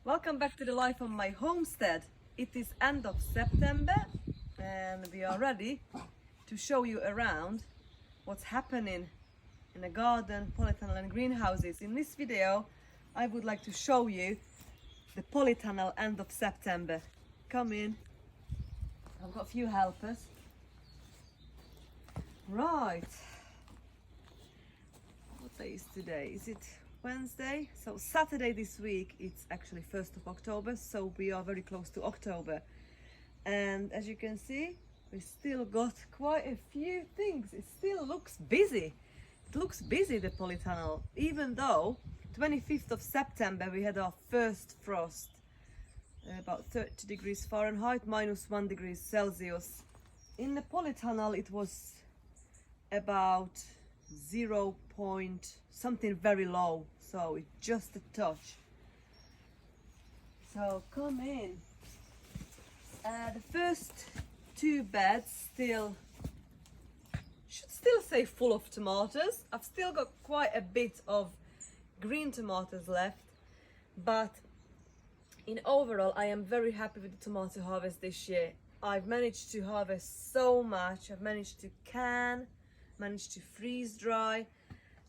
Welcome back to the life of my homestead. It is end of September and we are ready to show you around what's happening in the garden, polytunnel and greenhouses. In this video I would like to show you the polytunnel end of September. Come in. I've got a few helpers. Right. What day is today? Is it Wednesday? So Saturday this week, it's actually 1st of October, so we are very close to October. And as you can see, we still got quite a few things. It still looks busy. It looks busy, the polytunnel, even though 25th of September we had our first frost, about 30 degrees Fahrenheit, -1 degree Celsius. In the polytunnel it was about 0 point something very low, so it's just a touch. So come in. The first two beds should still say full of tomatoes. I've still got quite a bit of green tomatoes left, but in overall I am very happy with the tomato harvest this year. I've managed to harvest so much. I've managed to can, managed to freeze dry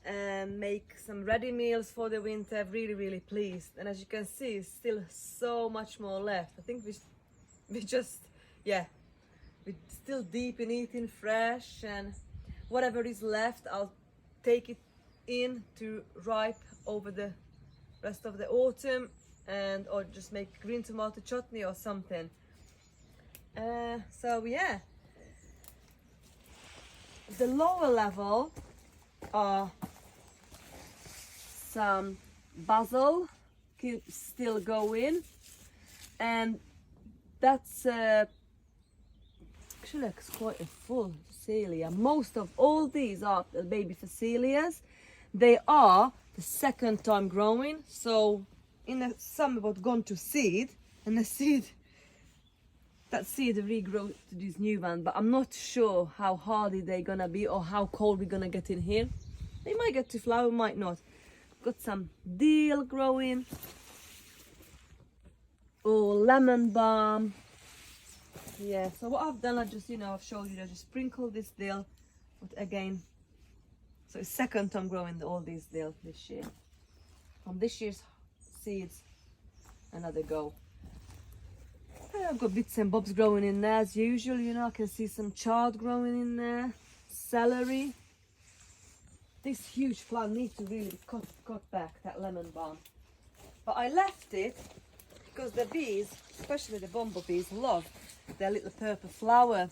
and make some ready meals for the winter. Really pleased. And as you can see, it's still so much more left. I think we're still deep in eating fresh, and whatever is left I'll take it in to ripe over the rest of the autumn, and or just make green tomato chutney or something. So yeah, the lower level are some basil still going, and that's actually it's quite a full Phacelia. Most of all these are baby Phacelias. They are the second time growing, so in the summer was gone to seed, and the seed regrow to this new one, but I'm not sure how hardy they're gonna be or how cold we're gonna get in here. They might get to flower, might not. Got some dill growing, lemon balm. Yeah, so what I've done, I've showed you, I just sprinkled this dill, but again, so it's second time growing all these dill this year. From this year's seeds, another go. I've got bits and bobs growing in there as usual, I can see some chard growing in there, celery. This huge plant needs to really be cut back, that lemon balm. But I left it because the bees, especially the bumblebees, love their little purple flower.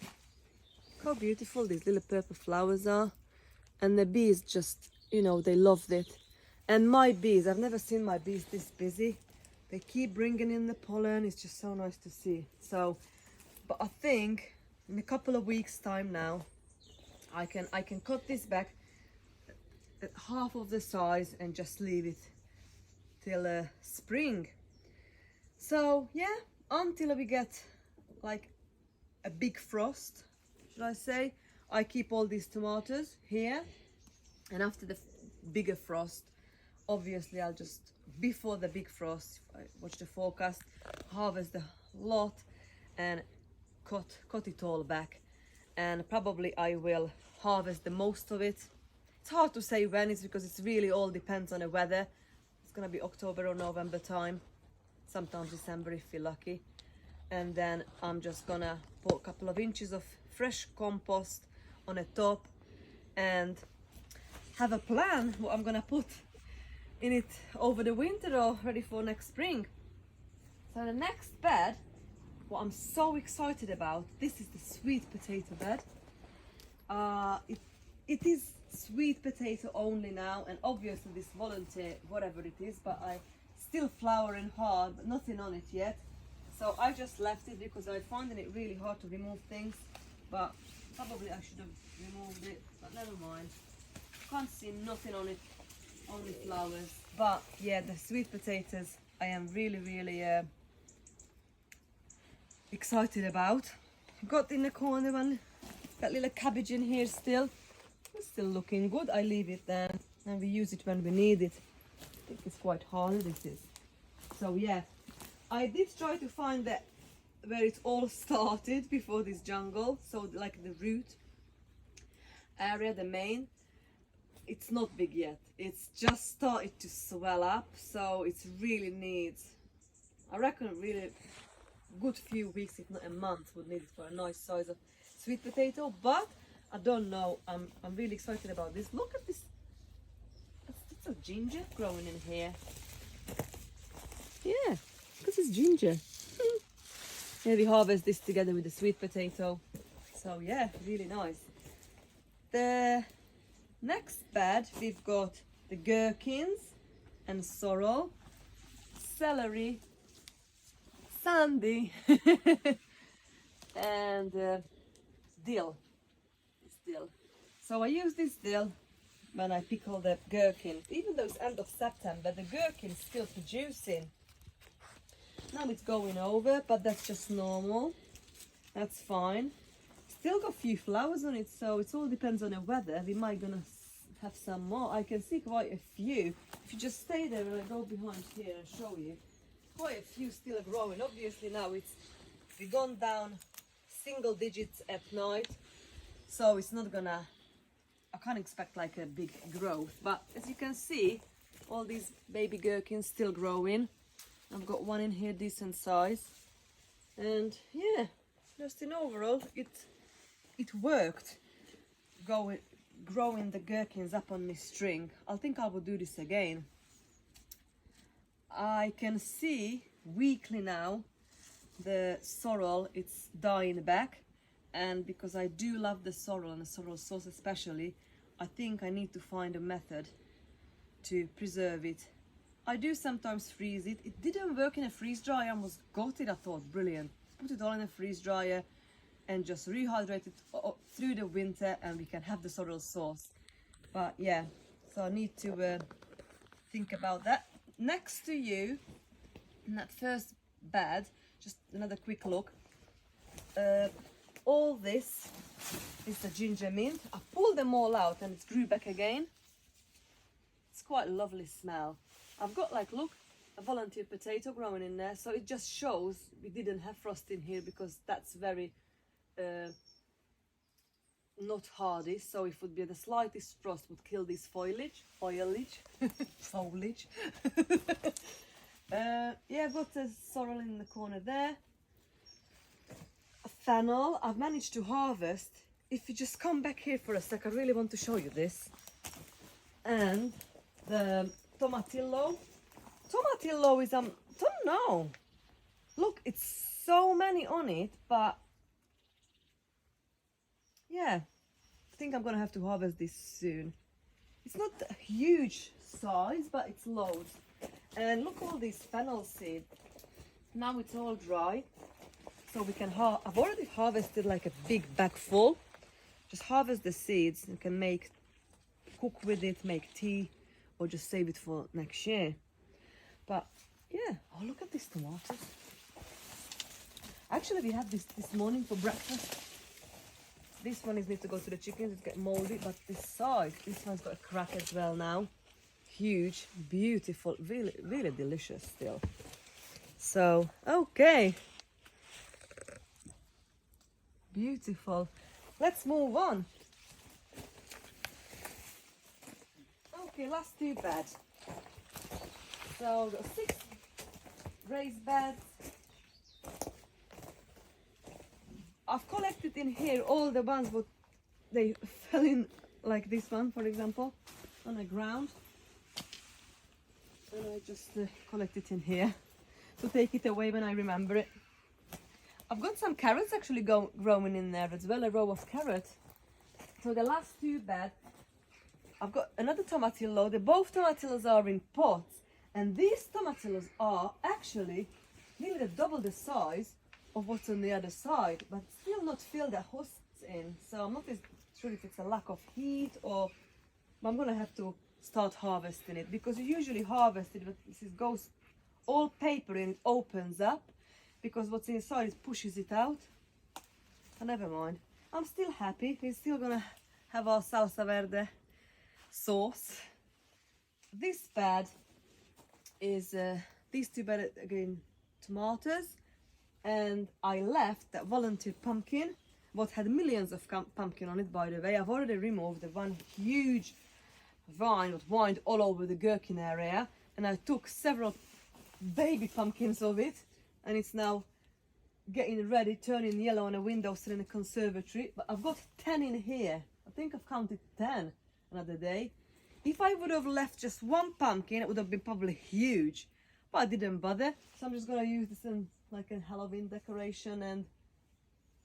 Look how beautiful these little purple flowers are. And the bees just, they loved it. And my bees, I've never seen my bees this busy. They keep bringing in the pollen. It's just so nice to see. So, but I think in a couple of weeks time now, I can cut this back at half of the size and just leave it till spring. So yeah, until we get like a big frost, should I say, I keep all these tomatoes here, and after the bigger frost, obviously I'll just, before the big frost, if I watch the forecast, harvest the lot and cut it all back, and probably I will harvest the most of it. It's hard to say when, it's because it really all depends on the weather. It's gonna be October or November time, sometimes December if you're lucky. And then I'm just gonna put a couple of inches of fresh compost on the top and have a plan what I'm gonna put in it over the winter or ready for next spring. So the next bed, what I'm so excited about, this is the sweet potato bed. It is sweet potato only now, and obviously this volunteer, whatever it is, but I still flowering hard, but nothing on it yet. So I just left it because I found it really hard to remove things, but probably I should have removed it, but never mind. Can't see nothing on it, only flowers. But yeah, the sweet potatoes I am really excited about. Got in the corner one, that little cabbage in here still. It's still looking good. I leave it there and we use it when we need it. I think it's quite hard, this is. So yeah, I did try to find that where it all started before this jungle, so like the root area, the main, it's not big yet, it's just started to swell up, so it really needs, I reckon, really good few weeks, if not a month, would need it for a nice size of sweet potato. But I don't know, I'm really excited about this. Look at this, it's a ginger growing in here. Yeah, this is ginger. Yeah, we harvest this together with the sweet potato, so yeah, really nice. The next bed, we've got the gherkins and sorrel, celery, sandy, and dill. It's dill. So I use this dill when I pickle the gherkins. Even though it's end of September, the gherkin is still producing. Now it's going over, but that's just normal. That's fine. Still got a few flowers on it, so it all depends on the weather. We might gonna have some more. I can see quite a few. If you just stay there and I go behind here and show you, quite a few still growing. Obviously now we've gone down single digits at night, so it's not gonna, I can't expect like a big growth. But as you can see, all these baby gherkins still growing. I've got one in here decent size, and yeah, just in overall it worked, growing the gherkins up on this string. I think I will do this again. I can see weekly now the sorrel, it's dying back, and because I do love the sorrel and the sorrel sauce especially, I think I need to find a method to preserve it. I do sometimes freeze it. It didn't work in a freeze dryer. I almost got it. I thought, brilliant. Put it all in a freeze dryer and just rehydrate it through the winter, and we can have the sorrel sauce. But yeah, so I need to think about that. Next to you, in that first bed, just another quick look. All this is the ginger mint. I pulled them all out and it grew back again. It's quite a lovely smell. I've got, like, look, a volunteer potato growing in there, so it just shows we didn't have frost in here, because that's very not hardy, so if it would be the slightest frost would kill this foliage. Yeah, I've got a sorrel in the corner there. A fennel I've managed to harvest. If you just come back here for a sec, I really want to show you this. And the tomatillo. Tomatillo is don't know. Look, it's so many on it, but yeah, I think I'm gonna have to harvest this soon. It's not a huge size, but it's loads. And look, all these fennel seeds. Now it's all dry, so we can I've already harvested like a big bag full. Just harvest the seeds and can cook with it, make tea, or just save it for next year. But yeah, oh, look at these tomatoes. Actually, we had this morning for breakfast. This one is need to go to the chickens, it's get moldy, but this size, this one's got a crack as well now. Huge, beautiful, really, really delicious still. So, okay. Beautiful. Let's move on. Okay, last two beds. So, we've got 6 raised beds. I've collected in here all the ones that they fell in, like this one, for example, on the ground. And I just collect it in here to take it away when I remember it. I've got some carrots actually growing in there as well, a row of carrots. So the last two beds, I've got another tomatillo. Both tomatillos are in pots, and these tomatillos are actually nearly double the size of what's on the other side, but still not filled the husks in. So I'm not sure if it's a lack of heat, or I'm gonna have to start harvesting it, because you usually harvest it, but this goes all paper and it opens up, because what's inside it pushes it out. But never mind, I'm still happy. We're still gonna have our salsa verde sauce. This bed is these two bedded again tomatoes, and I left that volunteer pumpkin, what had millions of pumpkin on it, by the way. I've already removed the one huge vine that whined all over the gherkin area, and I took several baby pumpkins of it, and it's now getting ready, turning yellow on a windowsill in a conservatory. But I've got 10 in here. I think I've counted 10 another day. If I would have left just one pumpkin, it would have been probably huge, but I didn't bother. So I'm just gonna use this in like a Halloween decoration, and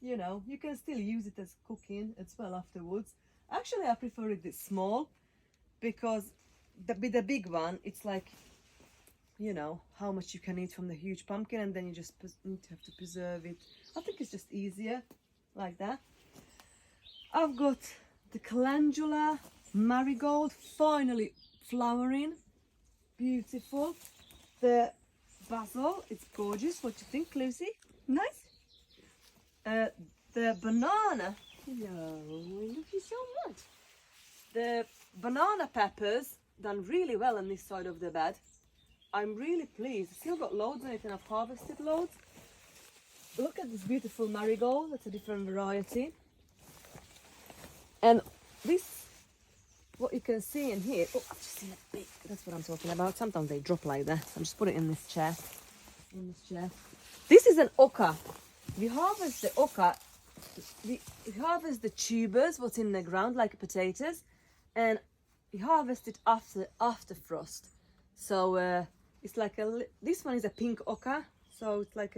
you know, you can still use it as cooking as well afterwards. Actually, I prefer it this small, because with the big one, it's like, you know, how much you can eat from the huge pumpkin, and then you just need to have to preserve it. I think it's just easier like that. I've got the Calendula Marigold finally flowering, beautiful. The basil, it's gorgeous. What do you think, Lucy? Nice. The banana, hello, thank you so much. The banana peppers done really well on this side of the bed. I'm really pleased. Still got loads on it, and I've harvested loads. Look at this beautiful marigold. That's a different variety. And this, what you can see in here, oh, I've just seen a big, that's what I'm talking about. Sometimes they drop like that. I'm just putting it in this chair. This is an oca. We harvest the oca, we harvest the tubers, what's in the ground, like potatoes, and we harvest it after frost. So it's like this one is a pink oca, so it's like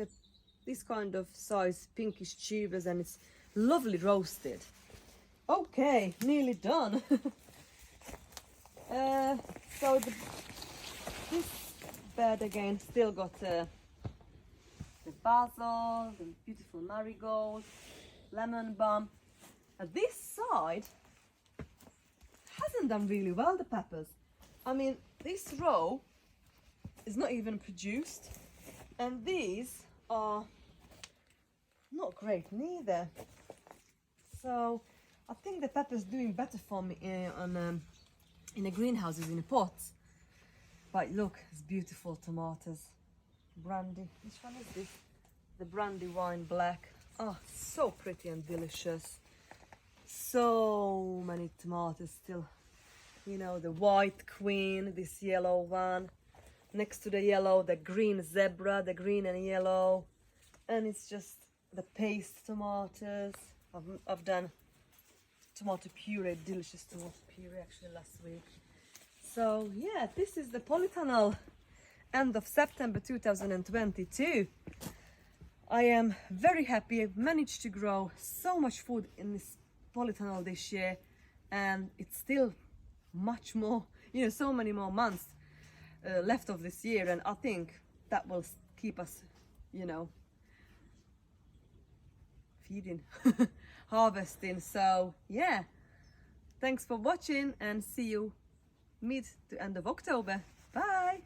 this kind of size pinkish tubers, and it's lovely roasted. Okay, nearly done. So this bed again still got the basil, the beautiful marigold, lemon balm. This side hasn't done really well, the peppers. I mean, this row is not even produced, and these are not great neither. So I think the pepper's doing better for me in the greenhouses, in the pots. But look, it's beautiful tomatoes. Brandy, which one is this? The brandy wine black. Oh, so pretty and delicious. So many tomatoes still. You know, the white queen, this yellow one. Next to the yellow, the green zebra, the green and yellow. And it's just the paste tomatoes. I've done tomato puree, delicious tomato puree actually last week. So yeah, this is the Polytunnel end of September 2022. I am very happy. I've managed to grow so much food in this Polytunnel this year, and it's still much more, you know, so many more months left of this year, and I think that will keep us, you know, feeding, harvesting. So yeah, thanks for watching, and see you mid to end of October. Bye.